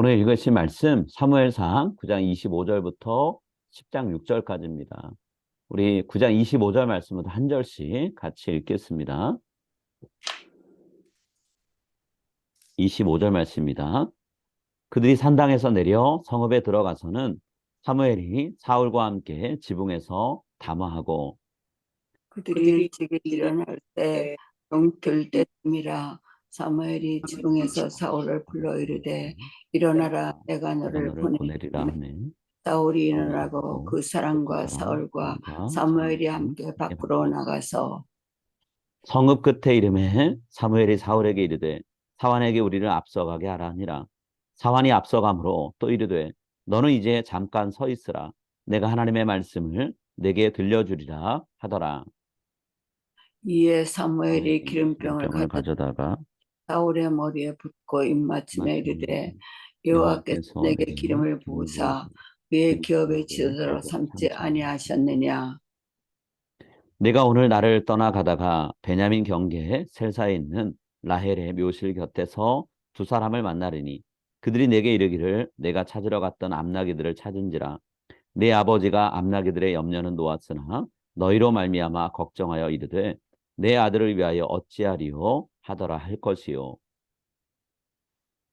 오늘 읽으신 말씀 사무엘상 9장 25절부터 10장 6절까지입니다. 우리 9장 25절 말씀부터 한 절씩 같이 읽겠습니다. 25절 말씀입니다. 그들이 산당에서 내려 성읍에 들어가서는 사무엘이 사울과 함께 지붕에서 담화하고 그들이 일찍이 일어날 때 동틀 때쯤이라 사무엘이 지붕에서 사울을 불러 이르되 일어나라, 내가 너를 보내리라 보내리라. 하네. 사울이 일어나고 그 사람과 사울과 사무엘이 함께 밖으로 나가서 성읍 끝에 이름에 사무엘이 사울에게 이르되 사환에게 우리를 앞서가게 하라 하니라. 사환이 앞서가므로 또 이르되 너는 이제 잠깐 서 있으라. 내가 하나님의 말씀을 내게 들려주리라 하더라. 이에 사무엘이 기름병을 가져다가 사울의 머리에 붓고 입맞춤에 이르되 여호와께서 내게 기름을 부으사 그의 기업의 지도자로 삼지 아니하셨느냐. 내가 오늘 나를 떠나가다가 베냐민 경계에 셀사에 있는 라헬의 묘실 곁에서 두 사람을 만나리니 그들이 내게 이르기를 내가 찾으러 갔던 암나기들을 찾은지라. 내 아버지가 암나기들의 염려는 놓았으나 너희로 말미암아 걱정하여 이르되 내 아들을 위하여 어찌하리요 하더라 할 것이요.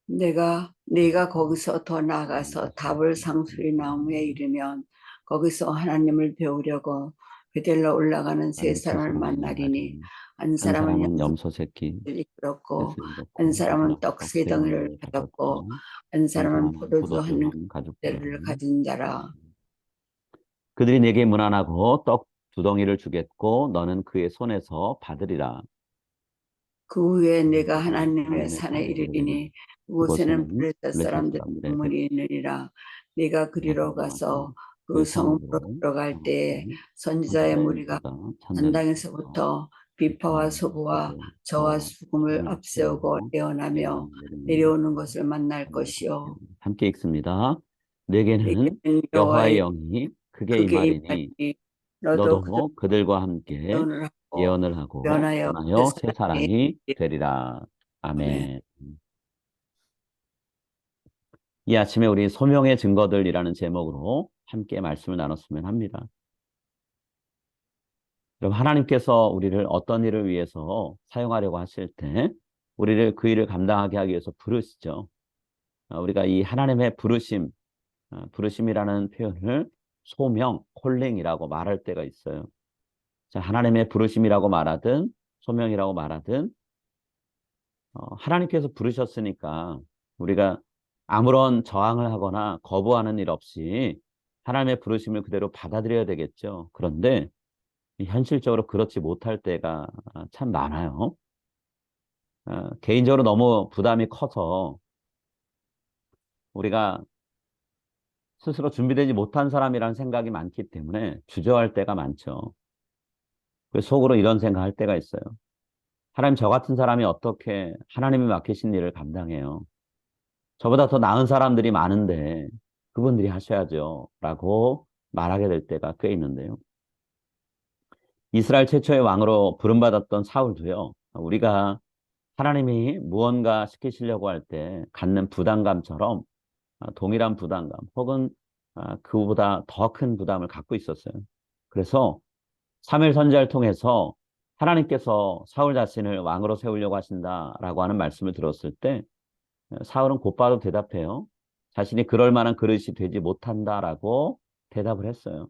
네가 거기서 더 나아가서 다볼 상수리 나무에 이르면 거기서 하나님을 배우려고 베델로 올라가는 세 사람을 만나리니 한 사람은 염소 새끼 이끌었고 한 사람은 떡 세 덩이를 가졌고 한 사람은 포도주 한 가지를 가진 자라. 그들이 내게 문안하고 떡 두 덩이를 주겠고 너는 그의 손에서 받으리라. 그 후에 내가 하나님의 산에 이르리니 그곳에는 블레셋 사람들의 문물이 있느니라. 네가 그리로 가서 그 성읍으로 들어갈 때에 선지자의 무리가 산당에서부터 비파와 소고와 저와 수금을 앞세우고 애원하며 내려오는 것을 만날 것이요. 함께 읽습니다. 내게는 여호와의 영이 크게 임하리니 너도 그들과 함께 예언을 하고 변하여 새 사람이 되리라. 아멘. 이 아침에 우리 소명의 증거들이라는 제목으로 함께 말씀을 나눴으면 합니다. 여러분, 하나님께서 우리를 어떤 일을 위해서 사용하려고 하실 때 우리를 그 일을 감당하게 하기 위해서 부르시죠. 우리가 이 하나님의 부르심이라는 표현을 소명, 콜링이라고 말할 때가 있어요. 자, 하나님의 부르심이라고 말하든 소명이라고 말하든 하나님께서 부르셨으니까 우리가 아무런 저항을 하거나 거부하는 일 없이 하나님의 부르심을 그대로 받아들여야 되겠죠. 그런데 현실적으로 그렇지 못할 때가 참 많아요. 개인적으로 너무 부담이 커서 우리가 스스로 준비되지 못한 사람이라는 생각이 많기 때문에 주저할 때가 많죠. 그래서 속으로 이런 생각할 때가 있어요. 하나님, 저 같은 사람이 어떻게 하나님이 맡기신 일을 감당해요? 저보다 더 나은 사람들이 많은데 그분들이 하셔야죠 라고 말하게 될 때가 꽤 있는데요. 이스라엘 최초의 왕으로 부름받았던 사울도요, 우리가 하나님이 무언가 시키시려고 할 때 갖는 부담감처럼 동일한 부담감 혹은 그보다 더 큰 부담을 갖고 있었어요. 그래서 사무엘 선지자를 통해서 하나님께서 사울 자신을 왕으로 세우려고 하신다라고 하는 말씀을 들었을 때 사울은 곧바로 대답해요. 자신이 그럴 만한 그릇이 되지 못한다라고 대답을 했어요.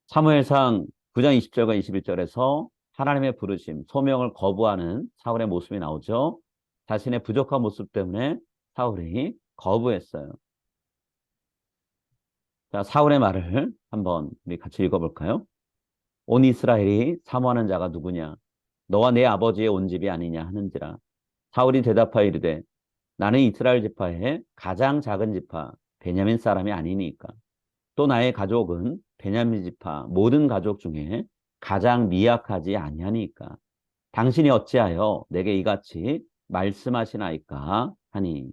사무엘상 9장 20절과 21절에서 하나님의 부르심, 소명을 거부하는 사울의 모습이 나오죠. 자신의 부족한 모습 때문에 사울이 거부했어요. 자, 사울의 말을 한번 우리 같이 읽어볼까요? 온 이스라엘이 사모하는 자가 누구냐? 너와 내 아버지의 온 집이 아니냐 하는지라. 사울이 대답하여 이르되 나는 이스라엘 지파의 가장 작은 지파 베냐민 사람이 아니니까. 또 나의 가족은 베냐민 지파 모든 가족 중에 가장 미약하지 아니하니까. 당신이 어찌하여 내게 이같이 말씀하시나이까 하니.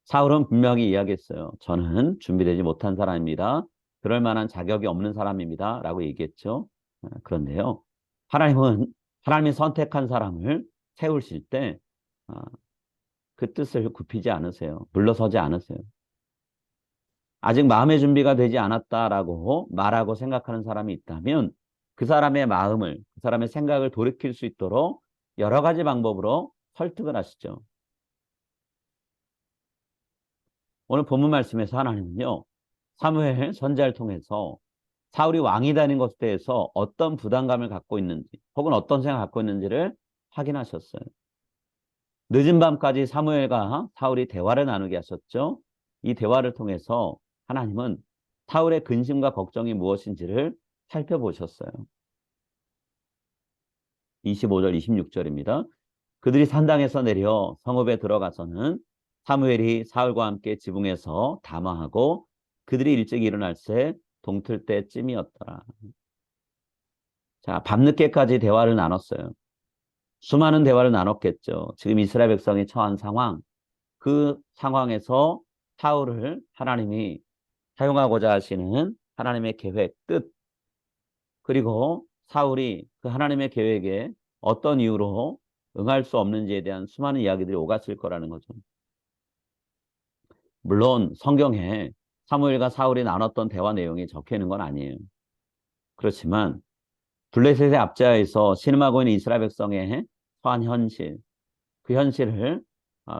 사울은 분명히 이야기했어요. 저는 준비되지 못한 사람입니다. 그럴 만한 자격이 없는 사람입니다. 라고 얘기했죠. 그런데요, 하나님이 선택한 사람을 세우실 때 그 뜻을 굽히지 않으세요. 물러서지 않으세요. 아직 마음의 준비가 되지 않았다라고 말하고 생각하는 사람이 있다면 그 사람의 마음을, 그 사람의 생각을 돌이킬 수 있도록 여러 가지 방법으로 설득을 하시죠. 오늘 본문 말씀에서 하나님은요, 사무엘 선지자를 통해서 사울이 왕이 되는 것에 대해서 어떤 부담감을 갖고 있는지 혹은 어떤 생각을 갖고 있는지를 확인하셨어요. 늦은 밤까지 사무엘과 사울이 대화를 나누게 하셨죠. 이 대화를 통해서 하나님은 사울의 근심과 걱정이 무엇인지를 살펴보셨어요. 25절, 26절입니다. 그들이 산당에서 내려 성읍에 들어가서는 사무엘이 사울과 함께 지붕에서 담화하고 그들이 일찍 일어날 새 동틀 때쯤이었더라. 자, 밤늦게까지 대화를 나눴어요. 수많은 대화를 나눴겠죠. 지금 이스라엘 백성이 처한 상황, 그 상황에서 사울을 하나님이 사용하고자 하시는 하나님의 계획, 뜻, 그리고 사울이 그 하나님의 계획에 어떤 이유로 응할 수 없는지에 대한 수많은 이야기들이 오갔을 거라는 거죠. 물론 성경에 사무엘과 사울이 나눴던 대화 내용이 적혀 있는 건 아니에요. 그렇지만 블레셋의 압제하에서 신음하고 있는 이스라엘 백성의 처한 현실, 그 현실을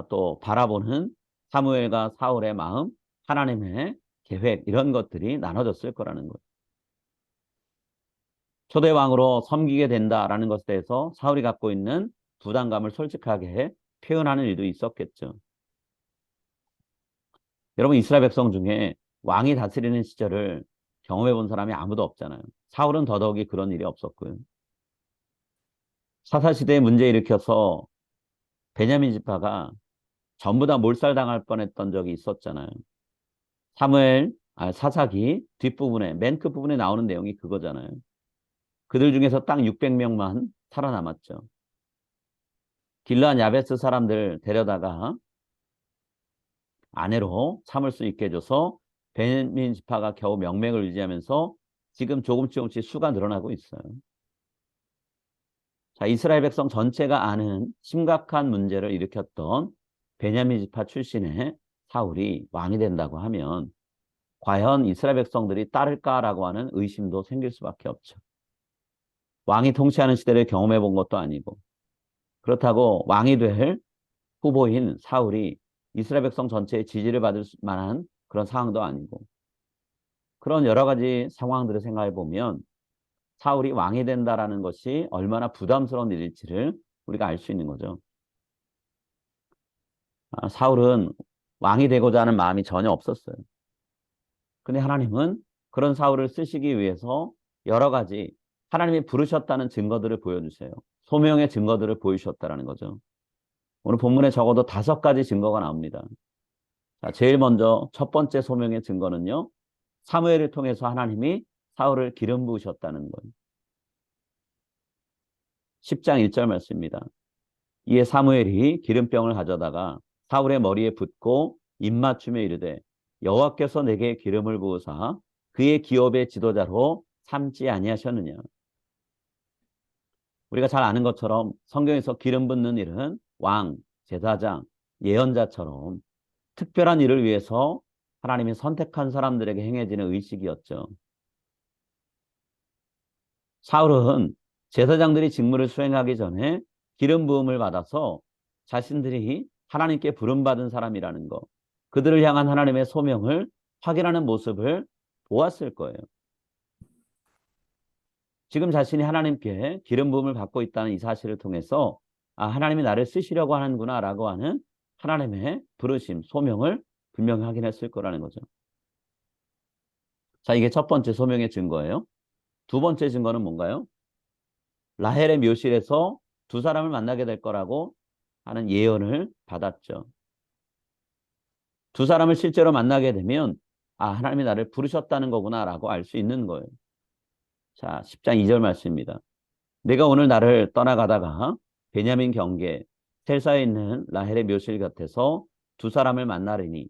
또 바라보는 사무엘과 사울의 마음, 하나님의 계획 이런 것들이 나눠졌을 거라는 거예요. 초대 왕으로 섬기게 된다라는 것에 대해서 사울이 갖고 있는 부담감을 솔직하게 표현하는 일도 있었겠죠. 여러분 이스라엘 백성 중에 왕이 다스리는 시절을 경험해 본 사람이 아무도 없잖아요. 사울은 더더욱이 그런 일이 없었고요. 사사시대에 문제 일으켜서 베냐민 지파가 전부 다 몰살당할 뻔했던 적이 있었잖아요. 사사기 뒷부분에 맨 끝부분에 나오는 내용이 그거잖아요. 그들 중에서 딱 600명만 살아남았죠. 길르앗 야베스 사람들 데려다가 아내로 삼을 수 있게 해줘서 베냐민 지파가 겨우 명맥을 유지하면서 지금 조금씩 수가 늘어나고 있어요. 자, 이스라엘 백성 전체가 아는 심각한 문제를 일으켰던 베냐민 지파 출신의 사울이 왕이 된다고 하면 과연 이스라엘 백성들이 따를까라고 하는 의심도 생길 수밖에 없죠. 왕이 통치하는 시대를 경험해 본 것도 아니고 그렇다고 왕이 될 후보인 사울이 이스라엘 백성 전체의 지지를 받을 만한 그런 상황도 아니고 그런 여러 가지 상황들을 생각해 보면 사울이 왕이 된다라는 것이 얼마나 부담스러운 일일지를 우리가 알 수 있는 거죠. 사울은 왕이 되고자 하는 마음이 전혀 없었어요. 근데 하나님은 그런 사울을 쓰시기 위해서 여러 가지 하나님이 부르셨다는 증거들을 보여주세요. 소명의 증거들을 보여주셨다는 거죠. 오늘 본문에 적어도 5가지 증거가 나옵니다. 자, 제일 먼저 첫 번째 소명의 증거는요. 사무엘을 통해서 하나님이 사울을 기름 부으셨다는 거예요. 10장 1절 말씀입니다. 이에 사무엘이 기름병을 가져다가 사울의 머리에 붓고 입맞춤에 이르되 여호와께서 내게 기름을 부으사 그의 기업의 지도자로 삼지 아니하셨느냐. 우리가 잘 아는 것처럼 성경에서 기름 붓는 일은 왕, 제사장, 예언자처럼 특별한 일을 위해서 하나님이 선택한 사람들에게 행해지는 의식이었죠. 사울은 제사장들이 직무를 수행하기 전에 기름 부음을 받아서 자신들이 하나님께 부름받은 사람이라는 것, 그들을 향한 하나님의 소명을 확인하는 모습을 보았을 거예요. 지금 자신이 하나님께 기름 부음을 받고 있다는 이 사실을 통해서 하나님이 나를 쓰시려고 하는구나 라고 하는 하나님의 부르심, 소명을 분명히 확인했을 거라는 거죠. 자, 이게 첫 번째 소명의 증거예요. 두 번째 증거는 뭔가요? 라헬의 묘실에서 두 사람을 만나게 될 거라고 하는 예언을 받았죠. 두 사람을 실제로 만나게 되면 하나님이 나를 부르셨다는 거구나 라고 알 수 있는 거예요. 자, 10장 2절 말씀입니다. 내가 오늘 나를 떠나가다가 베냐민 경계 셀사에 있는 라헬의 묘실 곁에서 두 사람을 만나리니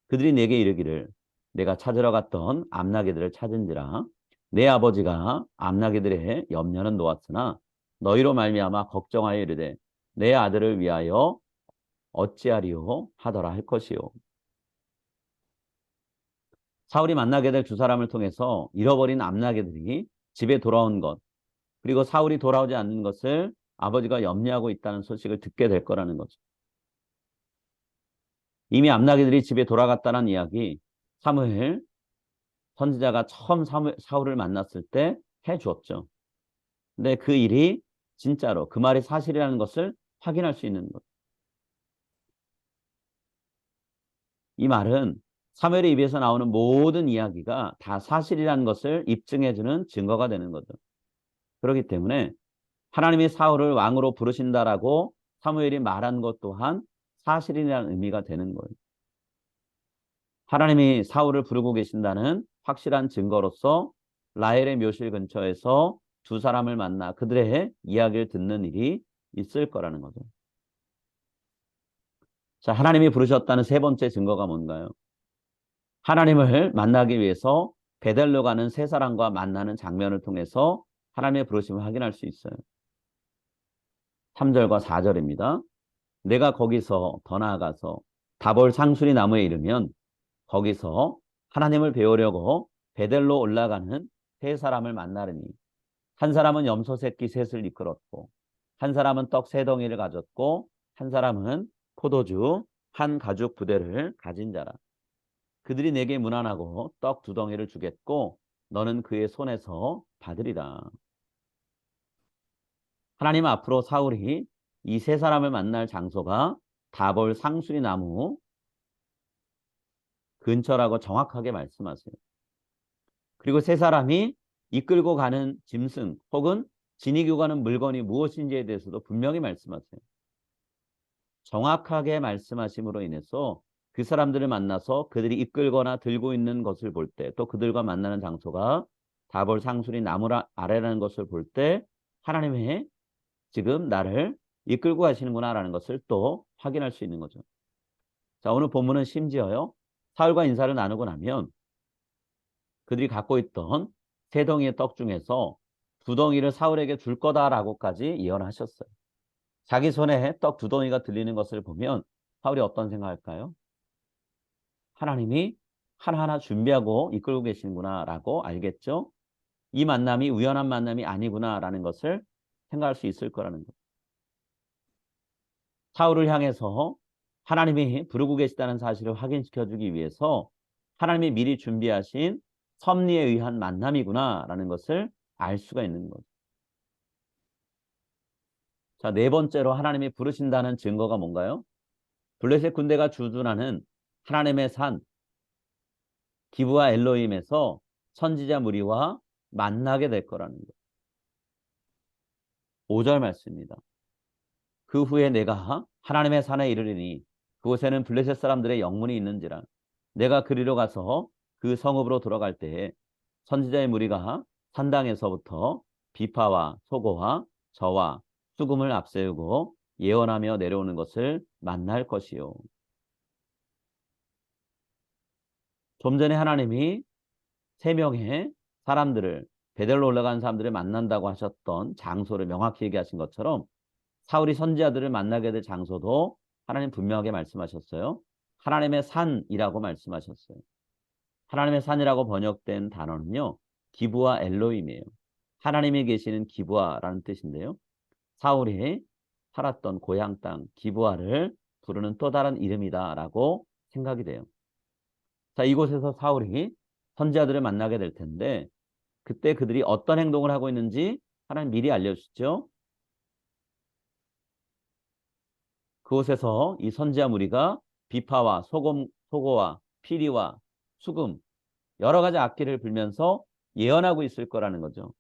그들이 내게 이르기를 내가 찾으러 갔던 암나귀들을 찾은지라 내 아버지가 암나귀들의 염려는 놓았으나 너희로 말미암아 걱정하여 이르되 내 아들을 위하여 어찌하리요 하더라 할 것이요. 사울이 만나게 될 두 사람을 통해서 잃어버린 암나귀들이 집에 돌아온 것, 그리고 사울이 돌아오지 않는 것을 아버지가 염려하고 있다는 소식을 듣게 될 거라는 거죠. 이미 암나귀들이 집에 돌아갔다는 이야기, 사무엘 선지자가 처음 사울을 만났을 때 해주었죠. 근데 그 일이 진짜로 그 말이 사실이라는 것을 확인할 수 있는 것. 이 말은 사무엘의 입에서 나오는 모든 이야기가 다 사실이라는 것을 입증해주는 증거가 되는 거죠. 그렇기 때문에 하나님이 사울을 왕으로 부르신다라고 사무엘이 말한 것 또한 사실이라는 의미가 되는 거예요. 하나님이 사울을 부르고 계신다는 확실한 증거로서 라헬의 묘실 근처에서 두 사람을 만나 그들의 이야기를 듣는 일이 있을 거라는 거죠. 자, 하나님이 부르셨다는 세 번째 증거가 뭔가요? 하나님을 만나기 위해서 베델로 가는 세 사람과 만나는 장면을 통해서 하나님의 부르심을 확인할 수 있어요. 3절과 4절입니다. 내가 거기서 더 나아가서 다볼 상수리 나무에 이르면 거기서 하나님을 배우려고 베델로 올라가는 세 사람을 만나르니 한 사람은 염소 새끼 셋을 이끌었고 한 사람은 떡 세 덩이를 가졌고 한 사람은 포도주 한 가죽 부대를 가진 자라. 그들이 내게 문안하고 떡 두 덩이를 주겠고 너는 그의 손에서 받으리라. 하나님 앞으로 사울이 이 세 사람을 만날 장소가 다볼 상수리 나무 근처라고 정확하게 말씀하세요. 그리고 세 사람이 이끌고 가는 짐승 혹은 지니고 가는 물건이 무엇인지에 대해서도 분명히 말씀하세요. 정확하게 말씀하심으로 인해서 그 사람들을 만나서 그들이 이끌거나 들고 있는 것을 볼 때, 또 그들과 만나는 장소가 다볼 상수리 나무 아래라는 것을 볼 때 하나님의 지금 나를 이끌고 가시는구나라는 것을 또 확인할 수 있는 거죠. 자, 오늘 본문은 심지어요, 사울과 인사를 나누고 나면 그들이 갖고 있던 세 덩이의 떡 중에서 두 덩이를 사울에게 줄 거다라고까지 예언하셨어요. 자기 손에 떡 두 덩이가 들리는 것을 보면 사울이 어떤 생각할까요? 하나님이 하나하나 준비하고 이끌고 계시는구나라고 알겠죠? 이 만남이 우연한 만남이 아니구나라는 것을 생각할 수 있을 거라는 것. 사울을 향해서 하나님이 부르고 계시다는 사실을 확인시켜주기 위해서 하나님이 미리 준비하신 섭리에 의한 만남이구나라는 것을 알 수가 있는 거죠. 자, 네 번째로 하나님이 부르신다는 증거가 뭔가요? 블레셋 군대가 주둔하는 하나님의 산 기브와 엘로힘에서 선지자 무리와 만나게 될 거라는 것. 5절 말씀입니다. 그 후에 내가 하나님의 산에 이르리니 그곳에는 블레셋 사람들의 영문이 있는지라 내가 그리로 가서 그 성읍으로 들어갈 때에 선지자의 무리가 산당에서부터 비파와 소고와 저와 수금을 앞세우고 예언하며 내려오는 것을 만날 것이요. 좀 전에 하나님이 세 명의 사람들을 베델로 올라간 사람들을 만난다고 하셨던 장소를 명확히 얘기하신 것처럼 사울이 선지자들을 만나게 될 장소도 하나님 분명하게 말씀하셨어요. 하나님의 산이라고 말씀하셨어요. 하나님의 산이라고 번역된 단어는요, 기브와 엘로임이에요. 하나님이 계시는 기브아라는 뜻인데요. 사울이 살았던 고향 땅 기브아를 부르는 또 다른 이름이다라고 생각이 돼요. 자, 이곳에서 사울이 선지자들을 만나게 될 텐데 그때 그들이 어떤 행동을 하고 있는지 하나님 미리 알려주시죠. 그곳에서 이 선지자 무리가 비파와 소고와 피리와 수금 여러 가지 악기를 불면서 예언하고 있을 거라는 거죠.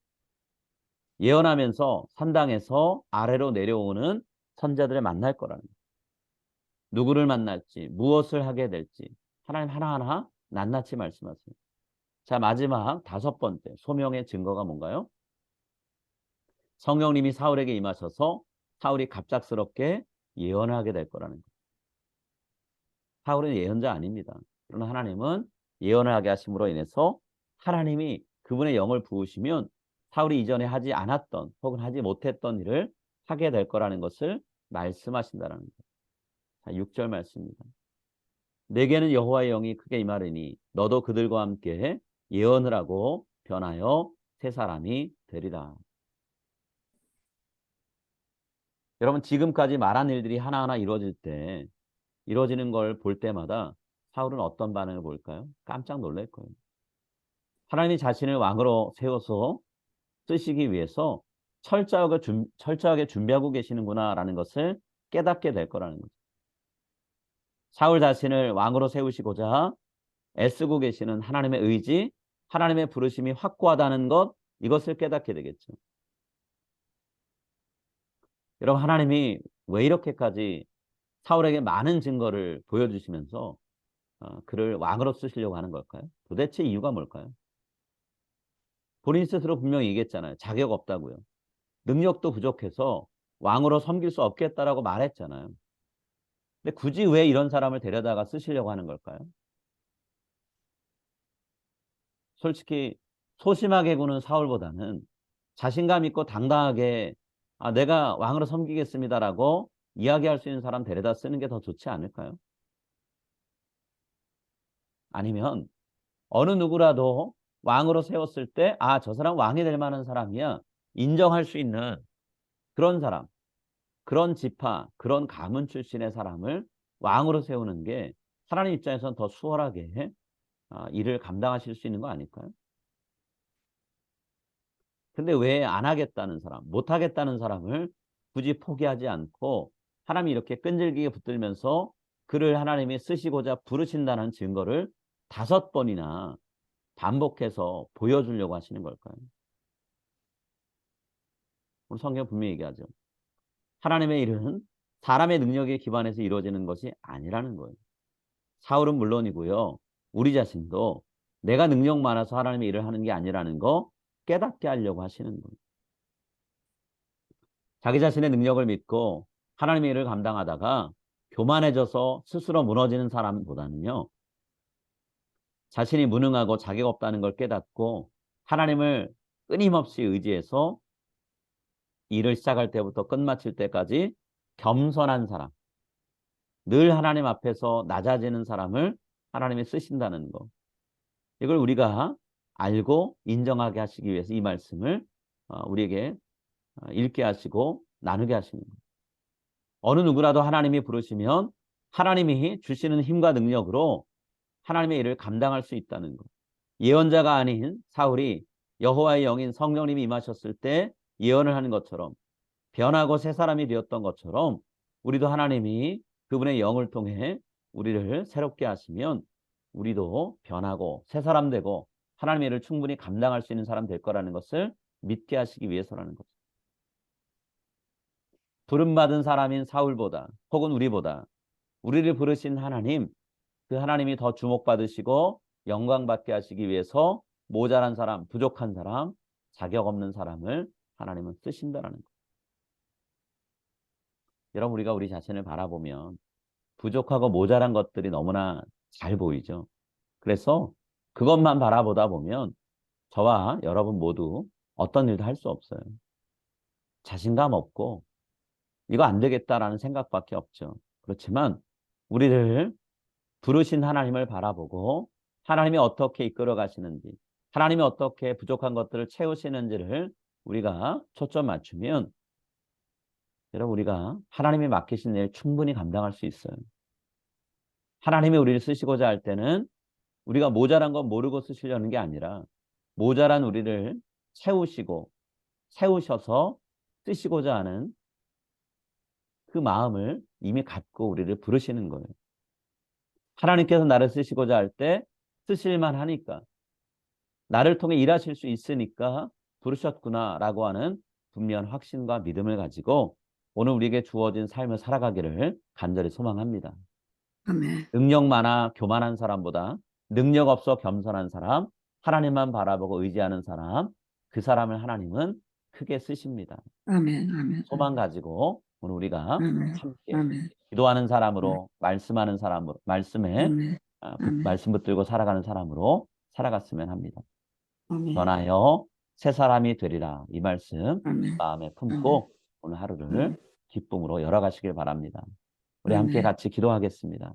예언하면서 산당에서 아래로 내려오는 선자들을 만날 거라는 거예요. 누구를 만날지 무엇을 하게 될지 하나님 하나하나 낱낱이 말씀하세요. 자, 마지막 다섯 번째 소명의 증거가 뭔가요? 성령님이 사울에게 임하셔서 사울이 갑작스럽게 예언을 하게 될 거라는 거예요. 사울은 예언자 아닙니다. 그러나 하나님은 예언을 하게 하심으로 인해서 하나님이 그분의 영을 부으시면 사울이 이전에 하지 않았던 혹은 하지 못했던 일을 하게 될 거라는 것을 말씀하신다는 거예요. 6절 말씀입니다. 내게는 여호와의 영이 크게 임하리니 너도 그들과 함께 예언을 하고 변하여 새 사람이 되리라. 여러분 지금까지 말한 일들이 하나하나 이루어질 때 이루어지는 걸 볼 때마다 사울은 어떤 반응을 볼까요? 깜짝 놀랄 거예요. 하나님이 자신을 왕으로 세워서 쓰시기 위해서 철저하게 준비하고 계시는구나라는 것을 깨닫게 될 거라는 거죠. 사울 자신을 왕으로 세우시고자 애쓰고 계시는 하나님의 의지, 하나님의 부르심이 확고하다는 것, 이것을 깨닫게 되겠죠. 여러분 하나님이 왜 이렇게까지 사울에게 많은 증거를 보여주시면서 그를 왕으로 쓰시려고 하는 걸까요? 도대체 이유가 뭘까요? 본인 스스로 분명히 얘기했잖아요. 자격 없다고요. 능력도 부족해서 왕으로 섬길 수 없겠다라고 말했잖아요. 근데 굳이 왜 이런 사람을 데려다가 쓰시려고 하는 걸까요? 솔직히 소심하게 구는 사울보다는 자신감 있고 당당하게 내가 왕으로 섬기겠습니다라고 이야기할 수 있는 사람 데려다 쓰는 게 더 좋지 않을까요? 아니면 어느 누구라도 왕으로 세웠을 때 저 사람 왕이 될 만한 사람이야 인정할 수 있는 그런 사람, 그런 지파, 그런 가문 출신의 사람을 왕으로 세우는 게 하나님 입장에서는 더 수월하게 일을 감당하실 수 있는 거 아닐까요? 근데 왜 안 하겠다는 사람, 못 하겠다는 사람을 굳이 포기하지 않고 하나님이 이렇게 끈질기게 붙들면서 그를 하나님이 쓰시고자 부르신다는 증거를 5번이나 반복해서 보여주려고 하시는 걸까요? 오늘 성경 분명히 얘기하죠. 하나님의 일은 사람의 능력에 기반해서 이루어지는 것이 아니라는 거예요. 사울은 물론이고요. 우리 자신도 내가 능력 많아서 하나님의 일을 하는 게 아니라는 거 깨닫게 하려고 하시는 거예요. 자기 자신의 능력을 믿고 하나님의 일을 감당하다가 교만해져서 스스로 무너지는 사람보다는요. 자신이 무능하고 자격 없다는 걸 깨닫고 하나님을 끊임없이 의지해서 일을 시작할 때부터 끝마칠 때까지 겸손한 사람, 늘 하나님 앞에서 낮아지는 사람을 하나님이 쓰신다는 거. 이걸 우리가 알고 인정하게 하시기 위해서 이 말씀을 우리에게 읽게 하시고 나누게 하시는 거예요. 어느 누구라도 하나님이 부르시면 하나님이 주시는 힘과 능력으로 하나님의 일을 감당할 수 있다는 것. 예언자가 아닌 사울이 여호와의 영인 성령님이 임하셨을 때 예언을 하는 것처럼 변하고 새 사람이 되었던 것처럼 우리도 하나님이 그분의 영을 통해 우리를 새롭게 하시면 우리도 변하고 새 사람 되고 하나님의 일을 충분히 감당할 수 있는 사람 될 거라는 것을 믿게 하시기 위해서라는 거죠. 부름받은 사람인 사울보다 혹은 우리보다 우리를 부르신 하나님, 그 하나님이 더 주목받으시고 영광받게 하시기 위해서 모자란 사람, 부족한 사람, 자격 없는 사람을 하나님은 쓰신다라는 거예요. 여러분 우리가 우리 자신을 바라보면 부족하고 모자란 것들이 너무나 잘 보이죠. 그래서 그것만 바라보다 보면 저와 여러분 모두 어떤 일도 할 수 없어요. 자신감 없고 이거 안 되겠다라는 생각밖에 없죠. 그렇지만 우리를 부르신 하나님을 바라보고 하나님이 어떻게 이끌어 가시는지, 하나님이 어떻게 부족한 것들을 채우시는지를 우리가 초점 맞추면 여러분 우리가 하나님이 맡기신 일 충분히 감당할 수 있어요. 하나님이 우리를 쓰시고자 할 때는 우리가 모자란 건 모르고 쓰시려는 게 아니라 모자란 우리를 채우시고 세우셔서 쓰시고자 하는 그 마음을 이미 갖고 우리를 부르시는 거예요. 하나님께서 나를 쓰시고자 할 때 쓰실만 하니까 나를 통해 일하실 수 있으니까 부르셨구나라고 하는 분명한 확신과 믿음을 가지고 오늘 우리에게 주어진 삶을 살아가기를 간절히 소망합니다. 아멘. 능력 많아 교만한 사람보다 능력 없어 겸손한 사람, 하나님만 바라보고 의지하는 사람, 그 사람을 하나님은 크게 쓰십니다. 아멘. 아멘. 소망 가지고 오늘 우리가 아멘. 함께 아멘. 기도하는 아멘. 사람으로 말씀하는 사람으로 말씀에 아멘. 아멘. 말씀 붙들고 살아가는 사람으로 살아갔으면 합니다. 아멘. 변하여 새 사람이 되리라. 이 말씀 아멘. 마음에 아멘. 품고 오늘 하루를 아멘. 기쁨으로 열어가시길 바랍니다. 우리 함께 아멘. 같이 기도하겠습니다.